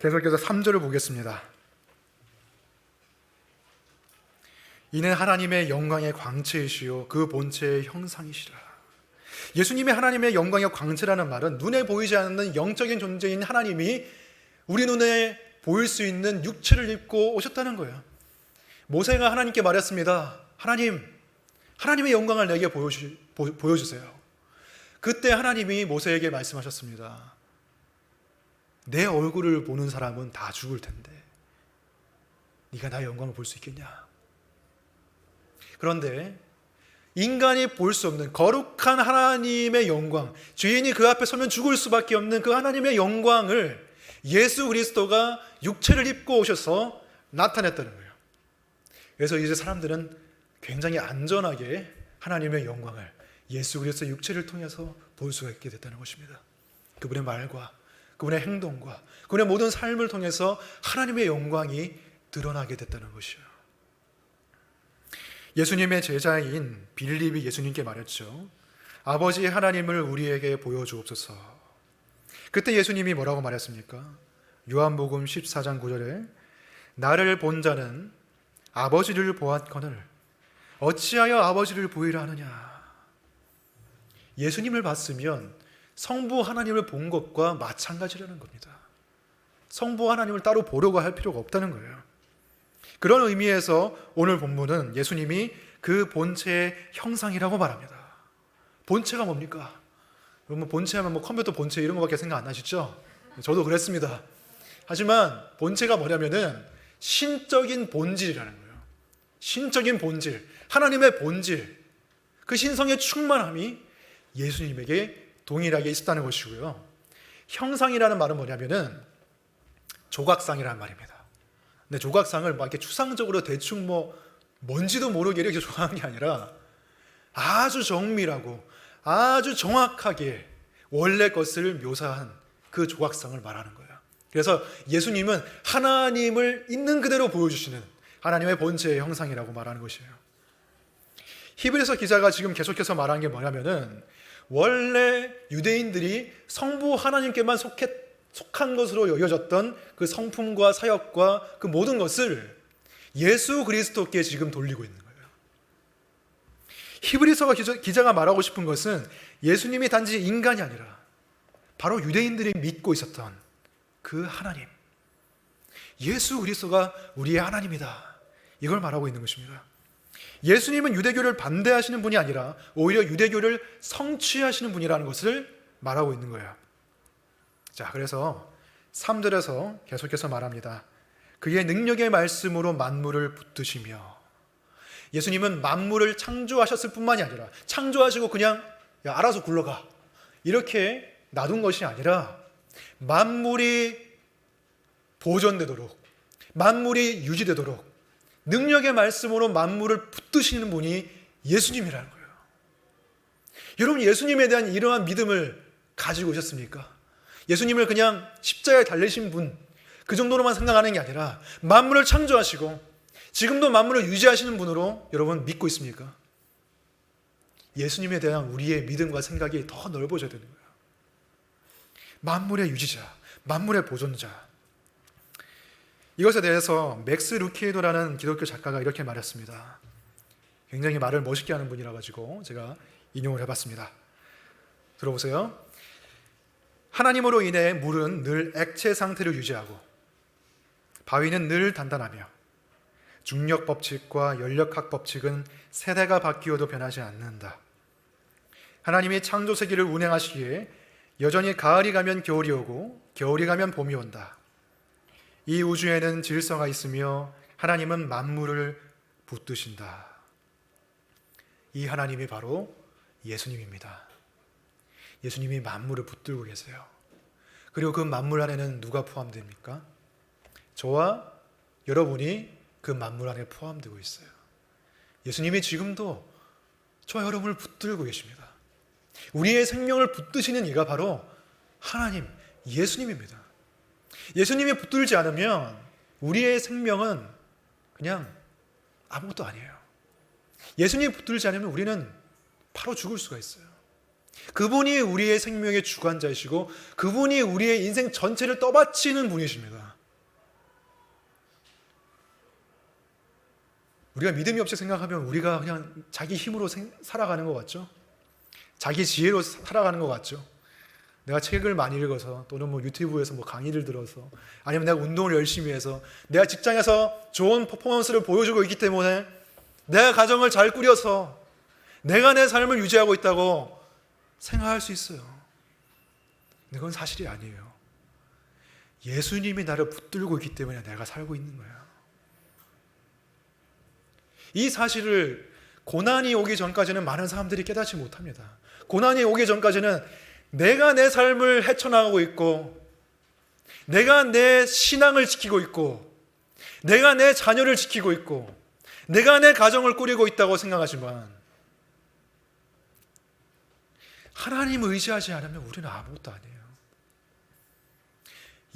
계속해서 3절을 보겠습니다. 이는 하나님의 영광의 광채이시요 그 본체의 형상이시라. 예수님의 하나님의 영광의 광채라는 말은 눈에 보이지 않는 영적인 존재인 하나님이 우리 눈에 보일 수 있는 육체를 입고 오셨다는 거예요. 모세가 하나님께 말했습니다. 하나님의 영광을 내게 보여주세요. 그때 하나님이 모세에게 말씀하셨습니다. 내 얼굴을 보는 사람은 다 죽을 텐데 네가 나의 영광을 볼 수 있겠냐? 그런데 인간이 볼 수 없는 거룩한 하나님의 영광, 죄인이 그 앞에 서면 죽을 수밖에 없는 그 하나님의 영광을 예수 그리스도가 육체를 입고 오셔서 나타냈다는 거예요. 그래서 이제 사람들은 굉장히 안전하게 하나님의 영광을 예수 그리스도의 육체를 통해서 볼 수가 있게 됐다는 것입니다. 그분의 말과 그분의 행동과 그분의 모든 삶을 통해서 하나님의 영광이 드러나게 됐다는 것이에요. 예수님의 제자인 빌립이 예수님께 말했죠. 아버지 하나님을 우리에게 보여주옵소서. 그때 예수님이 뭐라고 말했습니까? 요한복음 14장 9절에 나를 본 자는 아버지를 보았거늘 어찌하여 아버지를 보이라 하느냐. 예수님을 봤으면 성부 하나님을 본 것과 마찬가지라는 겁니다. 성부 하나님을 따로 보려고 할 필요가 없다는 거예요. 그런 의미에서 오늘 본문은 예수님이 그 본체의 형상이라고 말합니다. 본체가 뭡니까? 여러분, 본체하면 컴퓨터 본체 이런 거밖에 생각 안 나시죠? 저도 그랬습니다. 하지만 본체가 뭐냐면은 신적인 본질이라는 거예요. 신적인 본질, 하나님의 본질, 그 신성의 충만함이 예수님에게 동일하게 있었다는 것이고요. 형상이라는 말은 뭐냐면은 조각상이라는 말입니다. 근데 조각상을 막 이렇게 추상적으로 대충 뭔지도 모르게 이렇게 조각한 게 아니라 아주 정밀하고 아주 정확하게 원래 것을 묘사한 그 조각상을 말하는 거예요. 그래서 예수님은 하나님을 있는 그대로 보여주시는 하나님의 본체의 형상이라고 말하는 것이에요. 히브리서 기자가 지금 계속해서 말하는 게 뭐냐면은 원래 유대인들이 성부 하나님께만 속한 것으로 여겨졌던 그 성품과 사역과 그 모든 것을 예수 그리스도께 지금 돌리고 있는 거예요. 히브리서 기자가 말하고 싶은 것은 예수님이 단지 인간이 아니라 바로 유대인들이 믿고 있었던 그 하나님, 예수 그리스도가 우리의 하나님이다, 이걸 말하고 있는 것입니다. 예수님은 유대교를 반대하시는 분이 아니라 오히려 유대교를 성취하시는 분이라는 것을 말하고 있는 거예요. 자, 그래서 3절에서 계속해서 말합니다. 그의 능력의 말씀으로 만물을 붙드시며, 예수님은 만물을 창조하셨을 뿐만이 아니라 창조하시고 그냥 야, 알아서 굴러가 이렇게 놔둔 것이 아니라 만물이 보존되도록, 만물이 유지되도록 능력의 말씀으로 만물을 붙드시는 분이 예수님이라는 거예요. 여러분, 예수님에 대한 이러한 믿음을 가지고 오셨습니까? 예수님을 그냥 십자가에 달리신 분, 그 정도로만 생각하는 게 아니라 만물을 창조하시고 지금도 만물을 유지하시는 분으로 여러분 믿고 있습니까? 예수님에 대한 우리의 믿음과 생각이 더 넓어져야 되는 거예요. 만물의 유지자, 만물의 보존자. 이것에 대해서 맥스 루키에도라는 기독교 작가가 이렇게 말했습니다. 굉장히 말을 멋있게 하는 분이라 가지고 제가 인용을 해봤습니다. 들어보세요. 하나님으로 인해 물은 늘 액체 상태를 유지하고 바위는 늘 단단하며 중력 법칙과 연력학 법칙은 세대가 바뀌어도 변하지 않는다. 하나님이 창조 세계를 운행하시기에 여전히 가을이 가면 겨울이 오고 겨울이 가면 봄이 온다. 이 우주에는 질서가 있으며 하나님은 만물을 붙드신다. 이 하나님이 바로 예수님입니다. 예수님이 만물을 붙들고 계세요. 그리고 그 만물 안에는 누가 포함됩니까? 저와 여러분이 그 만물 안에 포함되고 있어요. 예수님이 지금도 저와 여러분을 붙들고 계십니다. 우리의 생명을 붙드시는 이가 바로 하나님, 예수님입니다. 예수님이 붙들지 않으면 우리의 생명은 그냥 아무것도 아니에요. 예수님이 붙들지 않으면 우리는 바로 죽을 수가 있어요. 그분이 우리의 생명의 주관자이시고 그분이 우리의 인생 전체를 떠받치는 분이십니다. 우리가 믿음이 없이 생각하면 우리가 그냥 자기 힘으로 살아가는 것 같죠? 자기 지혜로 살아가는 것 같죠? 내가 책을 많이 읽어서 또는 유튜브에서 강의를 들어서 아니면 내가 운동을 열심히 해서 내가 직장에서 좋은 퍼포먼스를 보여주고 있기 때문에 내가 가정을 잘 꾸려서 내가 내 삶을 유지하고 있다고 생각할 수 있어요. 근데 그건 사실이 아니에요. 예수님이 나를 붙들고 있기 때문에 내가 살고 있는 거예요. 이 사실을 고난이 오기 전까지는 많은 사람들이 깨닫지 못합니다. 고난이 오기 전까지는 내가 내 삶을 헤쳐나가고 있고 내가 내 신앙을 지키고 있고 내가 내 자녀를 지키고 있고 내가 내 가정을 꾸리고 있다고 생각하지만 하나님을 의지하지 않으면 우리는 아무것도 아니에요.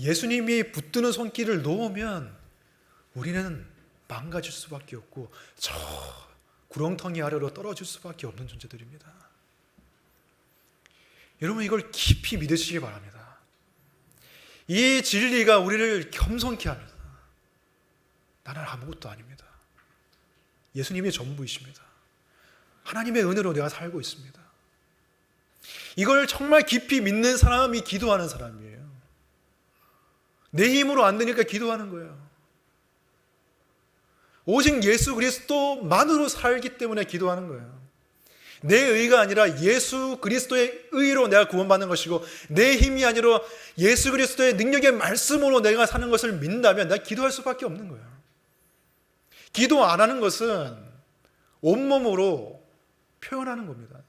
예수님이 붙드는 손길을 놓으면 우리는 망가질 수밖에 없고 저 구렁텅이 아래로 떨어질 수밖에 없는 존재들입니다. 여러분 이걸 깊이 믿으시기 바랍니다. 이 진리가 우리를 겸손케 합니다. 나는 아무것도 아닙니다. 예수님이 전부이십니다. 하나님의 은혜로 내가 살고 있습니다. 이걸 정말 깊이 믿는 사람이 기도하는 사람이에요. 내 힘으로 안 되니까 기도하는 거예요. 오직 예수 그리스도만으로 살기 때문에 기도하는 거예요. 내 의가 아니라 예수 그리스도의 의로 내가 구원받는 것이고 내 힘이 아니라 예수 그리스도의 능력의 말씀으로 내가 사는 것을 믿는다면 내가 기도할 수밖에 없는 거예요. 기도 안 하는 것은 온몸으로 표현하는 겁니다.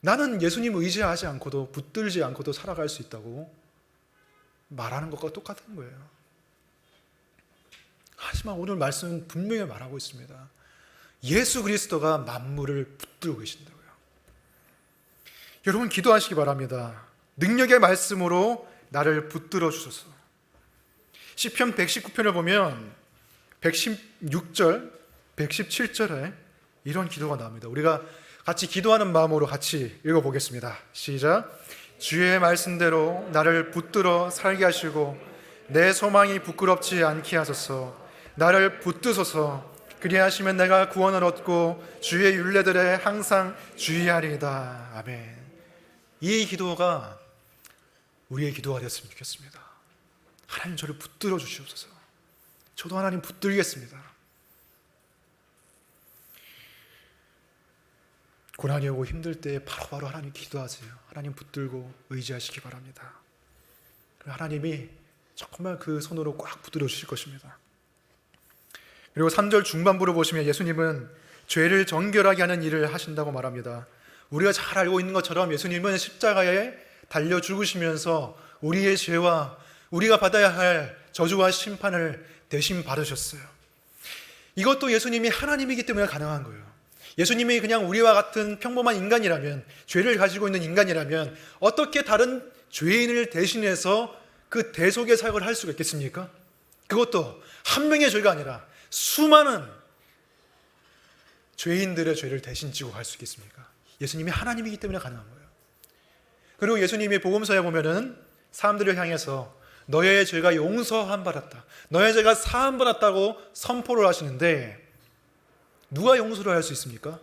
나는 예수님 의지하지 않고도 붙들지 않고도 살아갈 수 있다고 말하는 것과 똑같은 거예요. 하지만 오늘 말씀은 분명히 말하고 있습니다. 예수 그리스도가 만물을 붙들고 계신다고요. 여러분 기도하시기 바랍니다. 능력의 말씀으로 나를 붙들어 주소서. 시편 119편을 보면 116절, 117절에 이런 기도가 나옵니다. 우리가 같이 기도하는 마음으로 같이 읽어보겠습니다. 시작. 주의 말씀대로 나를 붙들어 살게 하시고 내 소망이 부끄럽지 않게 하소서. 나를 붙드소서. 그리하시면 내가 구원을 얻고 주의 율례들에 항상 주의하리이다. 아멘. 이 기도가 우리의 기도가 되었으면 좋겠습니다. 하나님 저를 붙들어 주시옵소서. 저도 하나님 붙들겠습니다. 고난이 오고 힘들 때 바로바로 하나님 기도하세요. 하나님 붙들고 의지하시기 바랍니다. 하나님이 정말 그 손으로 꽉 붙들어 주실 것입니다. 그리고 3절 중반부를 보시면 예수님은 죄를 정결하게 하는 일을 하신다고 말합니다. 우리가 잘 알고 있는 것처럼 예수님은 십자가에 달려 죽으시면서 우리의 죄와 우리가 받아야 할 저주와 심판을 대신 받으셨어요. 이것도 예수님이 하나님이기 때문에 가능한 거예요. 예수님이 그냥 우리와 같은 평범한 인간이라면, 죄를 가지고 있는 인간이라면 어떻게 다른 죄인을 대신해서 그 대속의 사역을 할 수가 있겠습니까? 그것도 한 명의 죄가 아니라 수많은 죄인들의 죄를 대신 지고 갈 수 있겠습니까? 예수님이 하나님이기 때문에 가능한 거예요. 그리고 예수님이 복음서에 보면은 사람들을 향해서 너의 죄가 용서함 받았다, 너의 죄가 사함 받았다고 선포를 하시는데, 누가 용서를 할 수 있습니까?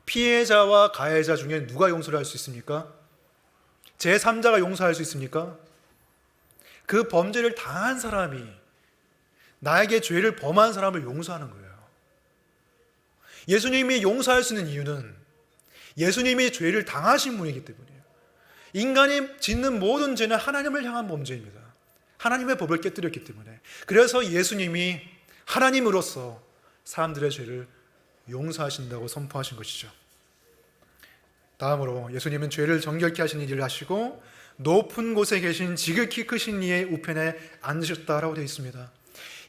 피해자와 가해자 중에 누가 용서를 할 수 있습니까? 제3자가 용서할 수 있습니까? 그 범죄를 당한 사람이, 나에게 죄를 범한 사람을 용서하는 거예요. 예수님이 용서할 수 있는 이유는 예수님이 죄를 당하신 분이기 때문이에요. 인간이 짓는 모든 죄는 하나님을 향한 범죄입니다. 하나님의 법을 깨뜨렸기 때문에. 그래서 예수님이 하나님으로서 사람들의 죄를 용서하신다고 선포하신 것이죠. 다음으로 예수님은 죄를 정결케 하시는 일을 하시고 높은 곳에 계신 지극히 크신 이의 우편에 앉으셨다라고 되어 있습니다.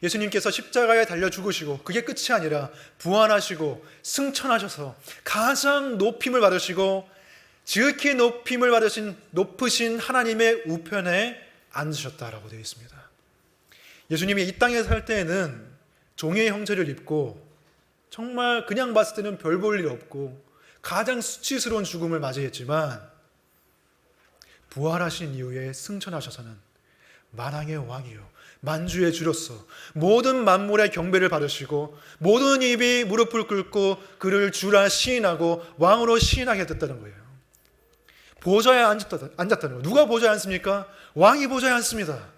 예수님께서 십자가에 달려 죽으시고 그게 끝이 아니라 부활하시고 승천하셔서 가장 높임을 받으시고 지극히 높임을 받으신 높으신 하나님의 우편에 앉으셨다라고 되어 있습니다. 예수님이 이 땅에 살 때에는 종의 형체를 입고 정말 그냥 봤을 때는 별 볼 일 없고 가장 수치스러운 죽음을 맞이했지만, 부활하신 이후에 승천하셔서는 만왕의 왕이요 만주의 주로서 모든 만물의 경배를 받으시고 모든 입이 무릎을 꿇고 그를 주라 시인하고 왕으로 시인하게 됐다는 거예요. 보좌에 앉았다는 거예요. 누가 보좌에 앉습니까? 왕이 보좌에 앉습니다.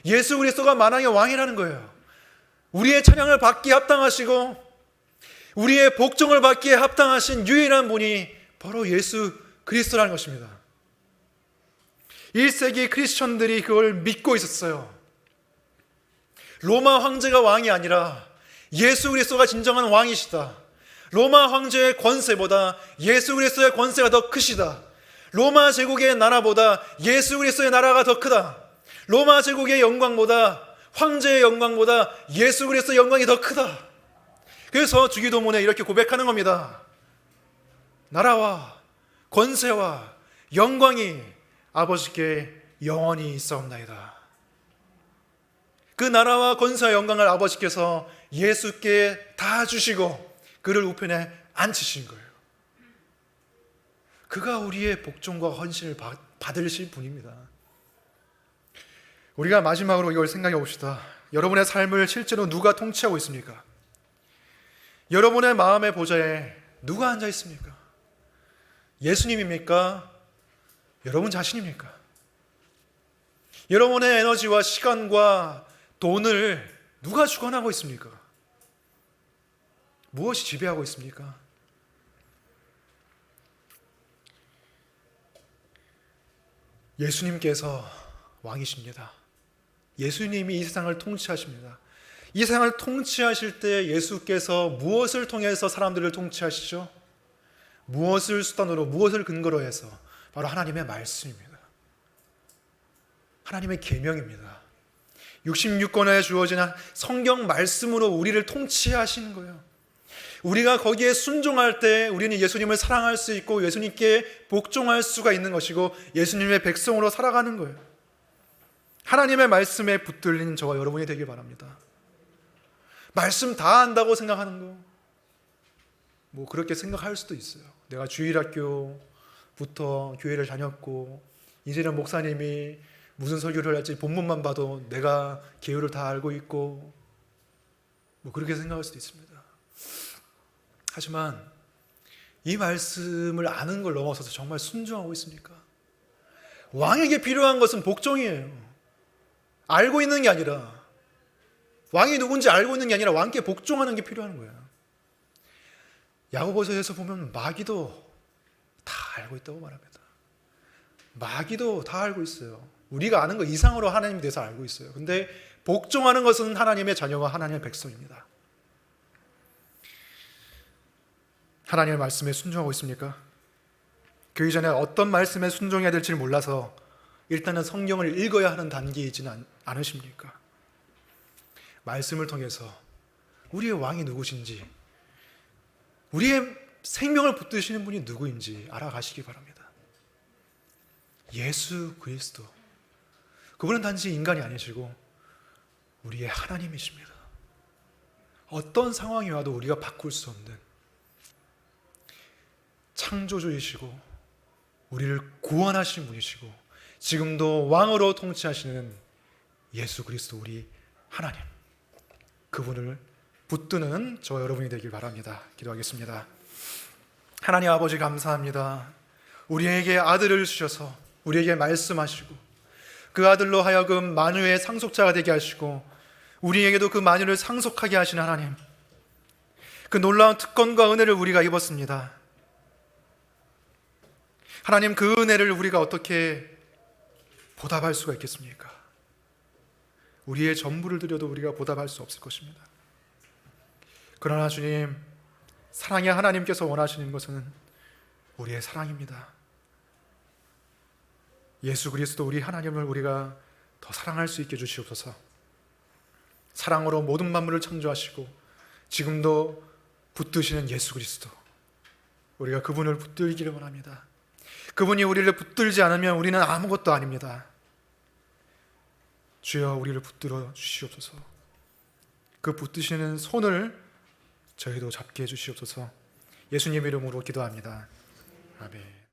예수 그리스도가 만왕의 왕이라는 거예요. 우리의 찬양을 받기에 합당하시고 우리의 복종을 받기에 합당하신 유일한 분이 바로 예수 그리스도라는 것입니다. 1세기 크리스천들이 그걸 믿고 있었어요. 로마 황제가 왕이 아니라 예수 그리스도가 진정한 왕이시다. 로마 황제의 권세보다 예수 그리스도의 권세가 더 크시다. 로마 제국의 나라보다 예수 그리스도의 나라가 더 크다. 로마 제국의 영광보다, 황제의 영광보다 예수 그리스도의 영광이 더 크다. 그래서 주기도문에 이렇게 고백하는 겁니다. 나라와 권세와 영광이 아버지께 영원히 있사옵나이다. 그 나라와 권세와 영광을 아버지께서 예수께 다 주시고 그를 우편에 앉히신 거예요. 그가 우리의 복종과 헌신을 받으실 분입니다. 우리가 마지막으로 이걸 생각해 봅시다. 여러분의 삶을 실제로 누가 통치하고 있습니까? 여러분의 마음의 보좌에 누가 앉아 있습니까? 예수님입니까? 여러분 자신입니까? 여러분의 에너지와 시간과 돈을 누가 주관하고 있습니까? 무엇이 지배하고 있습니까? 예수님께서 왕이십니다. 예수님이 이 세상을 통치하십니다. 이 세상을 통치하실 때 예수께서 무엇을 통해서 사람들을 통치하시죠? 무엇을 수단으로, 무엇을 근거로 해서? 바로 하나님의 말씀입니다. 하나님의 계명입니다. 66권에 주어진 성경 말씀으로 우리를 통치하시는 거예요. 우리가 거기에 순종할 때 우리는 예수님을 사랑할 수 있고 예수님께 복종할 수가 있는 것이고 예수님의 백성으로 살아가는 거예요. 하나님의 말씀에 붙들린 저와 여러분이 되길 바랍니다. 말씀 다 안다고 생각하는 거, 뭐 그렇게 생각할 수도 있어요. 내가 주일학교부터 교회를 다녔고 이제는 목사님이 무슨 설교를 할지 본문만 봐도 내가 계율을 다 알고 있고, 뭐 그렇게 생각할 수도 있습니다. 하지만 이 말씀을 아는 걸 넘어서서 정말 순종하고 있습니까? 왕에게 필요한 것은 복종이에요. 알고 있는 게 아니라, 왕이 누군지 알고 있는 게 아니라 왕께 복종하는 게 필요한 거예요. 야고보서에서 보면 마귀도 다 알고 있다고 말합니다. 마귀도 다 알고 있어요. 우리가 아는 것 이상으로 하나님에 대해서 알고 있어요. 근데 복종하는 것은 하나님의 자녀와 하나님의 백성입니다. 하나님의 말씀에 순종하고 있습니까? 그 이전에 어떤 말씀에 순종해야 될지 몰라서 일단은 성경을 읽어야 하는 단계에 있지는 않으십니까? 말씀을 통해서 우리의 왕이 누구신지, 우리의 생명을 붙드시는 분이 누구인지 알아가시기 바랍니다. 예수 그리스도, 그분은 단지 인간이 아니시고 우리의 하나님이십니다. 어떤 상황이 와도 우리가 바꿀 수 없는 창조주이시고 우리를 구원하신 분이시고 지금도 왕으로 통치하시는 예수 그리스도 우리 하나님, 그분을 붙드는 저 여러분이 되길 바랍니다. 기도하겠습니다. 하나님 아버지 감사합니다. 우리에게 아들을 주셔서 우리에게 말씀하시고 그 아들로 하여금 만유의 상속자가 되게 하시고 우리에게도 그 만유를 상속하게 하신 하나님, 그 놀라운 특권과 은혜를 우리가 입었습니다. 하나님, 그 은혜를 우리가 어떻게 보답할 수가 있겠습니까? 우리의 전부를 드려도 우리가 보답할 수 없을 것입니다. 그러나 주님, 사랑의 하나님께서 원하시는 것은 우리의 사랑입니다. 예수 그리스도 우리 하나님을 우리가 더 사랑할 수 있게 주시옵소서. 사랑으로 모든 만물을 창조하시고 지금도 붙드시는 예수 그리스도, 우리가 그분을 붙들기를 원합니다. 그분이 우리를 붙들지 않으면 우리는 아무것도 아닙니다. 주여, 우리를 붙들어 주시옵소서. 그 붙드시는 손을 저희도 잡게 해주시옵소서. 예수님 이름으로 기도합니다. 아멘.